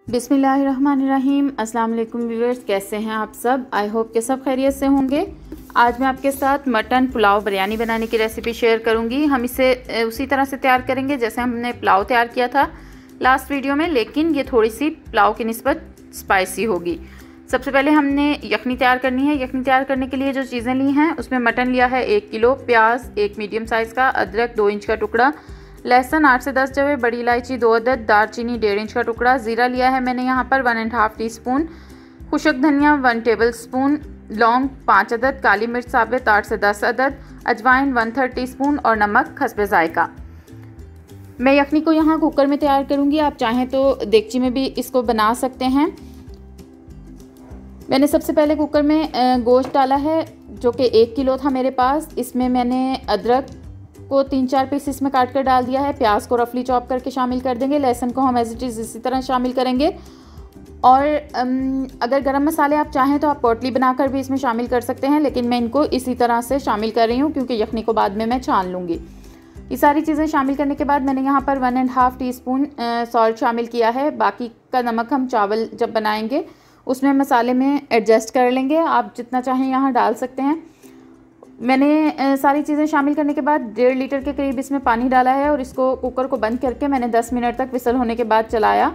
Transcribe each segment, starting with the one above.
बिस्मिल्लाहिर्रहमानिर्रहीम। अस्सलाम वालेकुम व्यूअर्स, कैसे हैं आप सब? आई होप के सब खैरियत से होंगे। आज मैं आपके साथ मटन पुलाव बिरयानी बनाने की रेसिपी शेयर करूंगी। हम इसे उसी तरह से तैयार करेंगे जैसे हमने पुलाव तैयार किया था लास्ट वीडियो में, लेकिन ये थोड़ी सी पुलाव की निस्बत स्पाइसी होगी। सबसे पहले हमने यखनी तैयार करनी है। यखनी तैयार करने के लिए जो चीज़ें ली हैं उसमें मटन लिया है 1 किलो, प्याज 1 मीडियम साइज़ का, अदरक 2 इंच का टुकड़ा, लहसुन 8 से 10 जवे, बड़ी इलायची 2 अदद, दालचीनी 1.5 इंच का टुकड़ा, ज़ीरा लिया है मैंने यहाँ पर 1.5 टीस्पून, खुशक धनिया 1 टेबल स्पून, लौंग 5 अदद, काली मिर्च साबित 8 से 10 अदद, अजवाइन 1/3 टीस्पून और नमक हस्बे जायका। मैं यखनी को यहाँ कुकर में तैयार करूँगी, आप चाहें तो देगची में भी इसको बना सकते हैं। मैंने सबसे पहले कुकर में गोश्त डाला है जो कि 1 किलो था मेरे पास। इसमें मैंने अदरक को 3-4 पीसेस में काट कर डाल दिया है, प्याज को रफली चॉप करके शामिल कर देंगे, लहसुन को हम एज इट इज़ इसी तरह शामिल करेंगे। और अगर गरम मसाले आप चाहें तो आप पोटली बनाकर भी इसमें शामिल कर सकते हैं, लेकिन मैं इनको इसी तरह से शामिल कर रही हूँ क्योंकि यखनी को बाद में मैं छान लूँगी। ये सारी चीज़ें शामिल करने के बाद मैंने यहाँ पर 1.5 टीस्पून सॉल्ट शामिल किया है। बाकी का नमक हम चावल जब बनाएंगे उसमें मसाले में एडजस्ट कर लेंगे, आप जितना चाहें यहाँ डाल सकते हैं। मैंने सारी चीज़ें शामिल करने के बाद 1.5 लीटर के करीब इसमें पानी डाला है और इसको कुकर को बंद करके मैंने 10 मिनट तक विसल होने के बाद चलाया।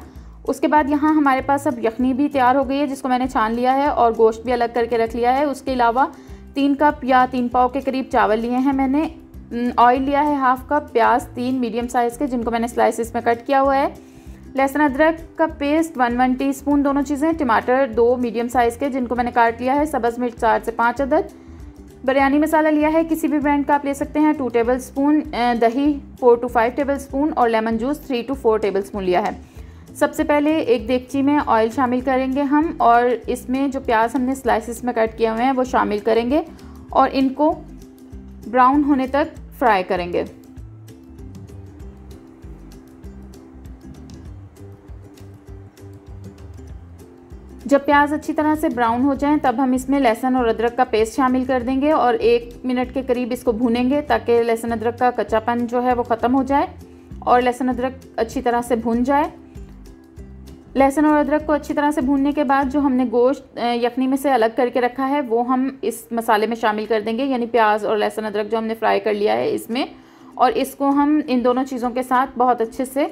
उसके बाद यहाँ हमारे पास अब यखनी भी तैयार हो गई है जिसको मैंने छान लिया है और गोश्त भी अलग करके रख लिया है। उसके अलावा 3 कप या 3 पाव के करीब चावल लिए हैं मैंने, ऑयल लिया है 1/2 कप, प्याज 3 मीडियम साइज़ के जिनको मैंने स्लाइसिस में कट किया हुआ है, लहसुन अदरक का पेस्ट 1 टीस्पून दोनों चीज़ें, टमाटर 2 मीडियम साइज़ के जिनको मैंने काट लिया है, सब्ज़ मिर्च 4 से 5 अदद, बिरयानी मसाला लिया है किसी भी ब्रांड का आप ले सकते हैं 2 टेबल स्पून, दही 4 to 5 टेबल स्पून और lemon juice 3 to 4 table spoon लिया है। सबसे पहले एक देगची में ऑयल शामिल करेंगे हम और इसमें जो प्याज हमने स्लाइसिस में कट किए हुए हैं वो शामिल करेंगे और इनको ब्राउन होने तक फ्राई करेंगे। जब प्याज अच्छी तरह से ब्राउन हो जाएं तब हम इसमें लहसुन और अदरक का पेस्ट शामिल कर देंगे और 1 मिनट के करीब इसको भूनेंगे ताकि लहसुन अदरक का कच्चापन जो है वो ख़त्म हो जाए और लहसुन अदरक अच्छी तरह से भून जाए। लहसुन और अदरक को अच्छी तरह से भूनने के बाद जो हमने गोश्त यखनी में से अलग करके रखा है वो हम इस मसाले में शामिल कर देंगे, यानी प्याज और लहसुन अदरक जो हमने फ्राई कर लिया है इसमें, और इसको हम इन दोनों चीज़ों के साथ बहुत अच्छे से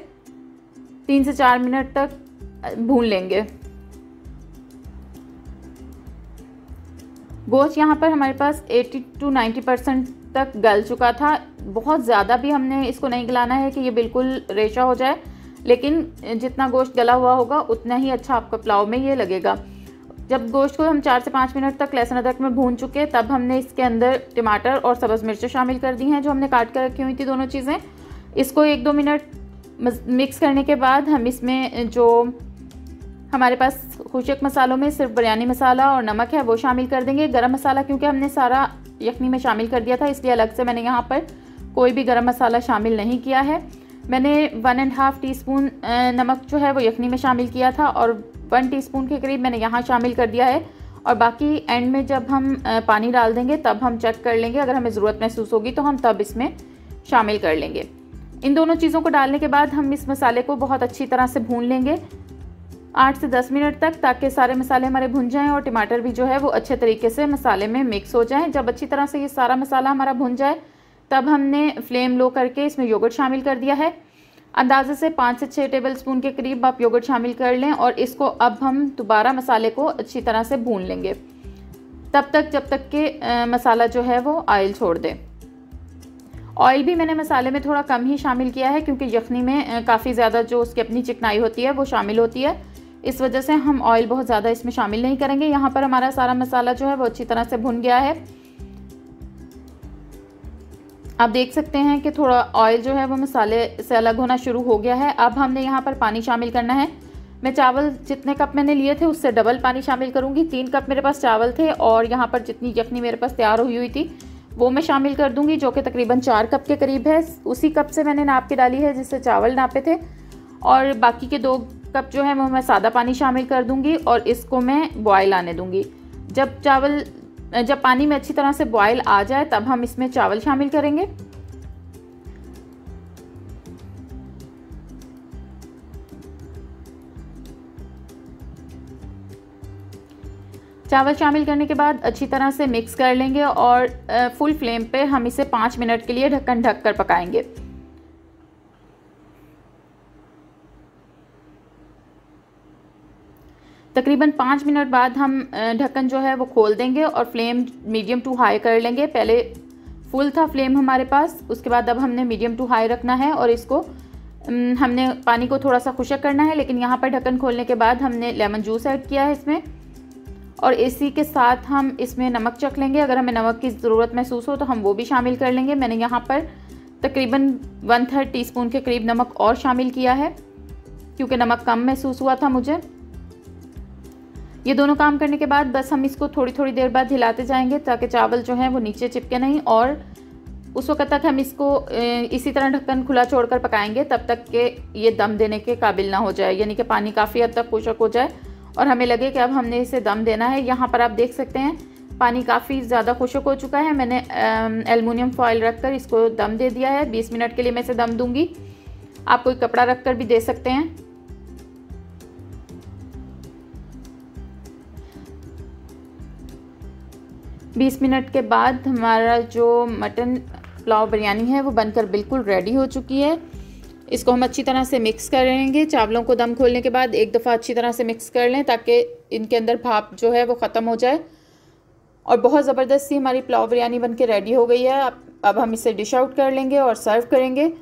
3 से 4 मिनट तक भून लेंगे। गोश्त यहाँ पर हमारे पास 80 to 90% तक गल चुका था। बहुत ज़्यादा भी हमने इसको नहीं गलाना है कि ये बिल्कुल रेशा हो जाए, लेकिन जितना गोश्त गला हुआ होगा उतना ही अच्छा आपका पुलाव में ये लगेगा। जब गोश्त को हम 4 से 5 मिनट तक लहसुन अदरक में भून चुके तब हमने इसके अंदर टमाटर और सब्ज़ मिर्चें शामिल कर दी हैं जो हमने काट कर रखी हुई थी दोनों चीज़ें। इसको 1-2 मिनट मिक्स करने के बाद हम इसमें जो हमारे पास खुशक मसालों में सिर्फ बिरयानी मसाला और नमक है वो शामिल कर देंगे। गरम मसाला क्योंकि हमने सारा यखनी में शामिल कर दिया था इसलिए अलग से मैंने यहाँ पर कोई भी गरम मसाला शामिल नहीं किया है। मैंने 1.5 टीस्पून नमक जो है वो यखनी में शामिल किया था और 1 टीस्पून के करीब मैंने यहाँ शामिल कर दिया है और बाकी एंड में जब हम पानी डाल देंगे तब हम चेक कर लेंगे, अगर हमें ज़रूरत महसूस होगी तो हम तब इसमें शामिल कर लेंगे। इन दोनों चीज़ों को डालने के बाद हम इस मसाले को बहुत अच्छी तरह से भून लेंगे 8 से 10 मिनट तक, ताकि सारे मसाले हमारे भुन जाएं और टमाटर भी जो है वो अच्छे तरीके से मसाले में मिक्स हो जाएं। जब अच्छी तरह से ये सारा मसाला हमारा भुन जाए तब हमने फ्लेम लो करके इसमें योगर्ट शामिल कर दिया है। अंदाजे से 5 से 6 टेबल स्पून के करीब आप योगर्ट शामिल कर लें और इसको अब हम दोबारा मसाले को अच्छी तरह से भून लेंगे तब तक जब तक कि मसाला जो है वो ऑयल छोड़ दे। ऑयल भी मैंने मसाले में थोड़ा कम ही शामिल किया है क्योंकि यखनी में काफ़ी ज़्यादा जो उसकी अपनी चिकनाई होती है वो शामिल होती है, इस वजह से हम ऑयल बहुत ज़्यादा इसमें शामिल नहीं करेंगे। यहाँ पर हमारा सारा मसाला जो है वो अच्छी तरह से भुन गया है। आप देख सकते हैं कि थोड़ा ऑयल जो है वो मसाले से अलग होना शुरू हो गया है। अब हमने यहाँ पर पानी शामिल करना है। मैं चावल जितने कप मैंने लिए थे उससे डबल पानी शामिल करूँगी। 3 कप मेरे पास चावल थे और यहाँ पर जितनी यखनी मेरे पास तैयार हुई हुई थी वो मैं शामिल कर दूँगी, जो कि तकरीबन 4 कप के करीब है। उसी कप से मैंने नाप के डाली है जिससे चावल नापे थे और बाकी के 2 कप जो है वो मैं सादा पानी शामिल कर दूंगी और इसको मैं बॉयल आने दूंगी। जब पानी में अच्छी तरह से बॉयल आ जाए तब हम इसमें चावल शामिल करेंगे। चावल शामिल करने के बाद अच्छी तरह से मिक्स कर लेंगे और फुल फ्लेम पे हम इसे 5 मिनट के लिए ढक्कन ढक कर पकाएंगे। तकरीबन 5 मिनट बाद हम ढक्कन जो है वो खोल देंगे और फ्लेम मीडियम टू हाई कर लेंगे। पहले फुल था फ्लेम हमारे पास, उसके बाद अब हमने मीडियम टू हाई रखना है और इसको हमने पानी को थोड़ा सा खुशक करना है। लेकिन यहाँ पर ढक्कन खोलने के बाद हमने लेमन जूस ऐड किया है इसमें, और इसी के साथ हम इसमें नमक चख लेंगे। अगर हमें नमक की ज़रूरत महसूस हो तो हम वो भी शामिल कर लेंगे। मैंने यहाँ पर तकरीबन 1/3 टीस्पून के करीब नमक और शामिल किया है क्योंकि नमक कम महसूस हुआ था मुझे। ये दोनों काम करने के बाद बस हम इसको थोड़ी थोड़ी देर बाद हिलाते जाएंगे ताकि चावल जो है वो नीचे चिपके नहीं, और उस वक्त तक हम इसको इसी तरह ढक्कन खुला छोड़कर पकाएंगे तब तक कि ये दम देने के काबिल ना हो जाए, यानी कि पानी काफ़ी हद तक खुशक हो जाए और हमें लगे कि अब हमने इसे दम देना है। यहाँ पर आप देख सकते हैं पानी काफ़ी ज़्यादा खुशक हो चुका है। मैंने एल्युमिनियम फॉयल रखकर इसको दम दे दिया है। 20 मिनट के लिए मैं इसे दम दूँगी। आप कोई कपड़ा रख कर भी दे सकते हैं। बीस मिनट के बाद हमारा जो मटन पुलाव बिरयानी है वो बनकर बिल्कुल रेडी हो चुकी है। इसको हम अच्छी तरह से मिक्स करेंगे। चावलों को दम खोलने के बाद एक दफ़ा अच्छी तरह से मिक्स कर लें ताकि इनके अंदर भाप जो है वो ख़त्म हो जाए। और बहुत ज़बरदस्त सी हमारी पुलाव बिरयानी बनकर रेडी हो गई है। अब हम इसे डिश आउट कर लेंगे और सर्व करेंगे।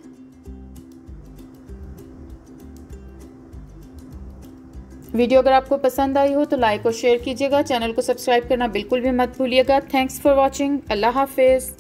वीडियो अगर आपको पसंद आई हो तो लाइक और शेयर कीजिएगा। चैनल को सब्सक्राइब करना बिल्कुल भी मत भूलिएगा। Thanks for watching. अल्लाह हाफिज़।